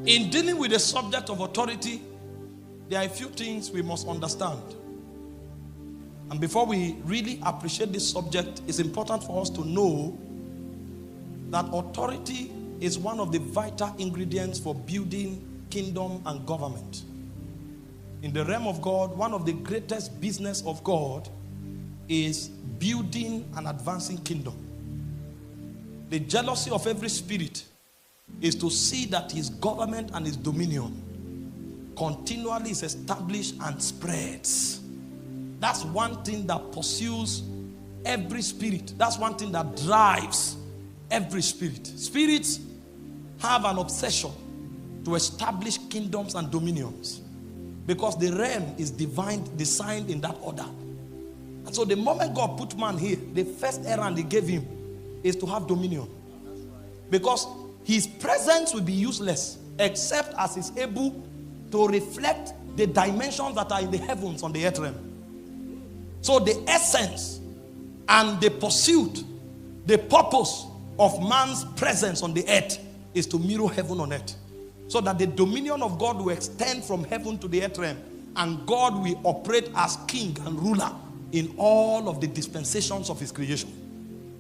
In dealing with the subject of authority, there are a few things we must understand. And before we really appreciate this subject, it's important for us to know that authority is one of the vital ingredients for building kingdom and government. In the realm of God, one of the greatest business of God is building and advancing kingdom. The jealousy of every spirit is to see that his government and his dominion continually is established and spreads. That's one thing that pursues every spirit. That's one thing that drives every spirit. Spirits have an obsession to establish kingdoms and dominions because the realm is divine, designed in that order. And so the moment God put man here, the first errand he gave him is to have dominion. Because his presence will be useless except as he's able to reflect the dimensions that are in the heavens on the earth realm. So the essence and the pursuit, the purpose of man's presence on the earth is to mirror heaven on earth. So that the dominion of God will extend from heaven to the earth realm, and God will operate as king and ruler in all of the dispensations of his creation.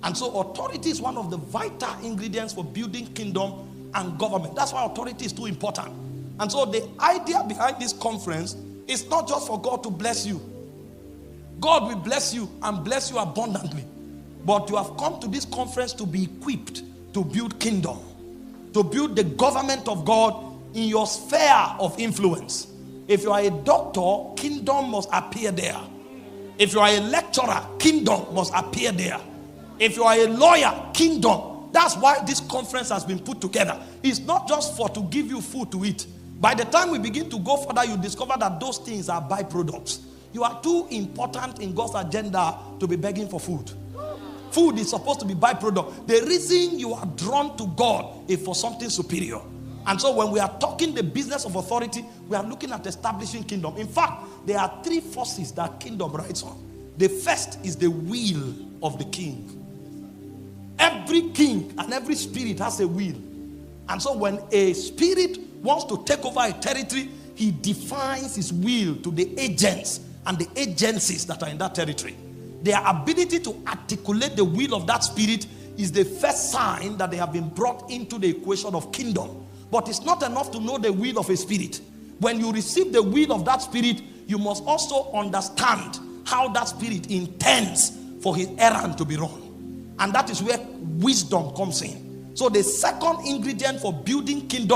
And so authority is one of the vital ingredients for building kingdom and government. That's why authority is too important. And so the idea behind this conference is not just for God to bless you. God will bless you and bless you abundantly. But you have come to this conference to be equipped to build kingdom, to build the government of God in your sphere of influence. If you are a doctor, kingdom must appear there. If you are a lecturer, kingdom must appear there. If you are a lawyer, kingdom. That's why this conference has been put together. It's not just for to give you food to eat. By the time we begin to go further, you discover that those things are byproducts. You are too important in God's agenda to be begging for food. Food is supposed to be byproduct. The reason you are drawn to God is for something superior. And so when we are talking the business of authority, we are looking at establishing kingdom. In fact, there are three forces that kingdom rides on. The first is the will of the king. Every king and every spirit has a will. And so when a spirit wants to take over a territory, he defines his will to the agents and the agencies that are in that territory. Their ability to articulate the will of that spirit is the first sign that they have been brought into the equation of kingdom. But it's not enough to know the will of a spirit. When you receive the will of that spirit, you must also understand how that spirit intends for his errand to be run. And that is where wisdom comes in. So the second ingredient for building kingdom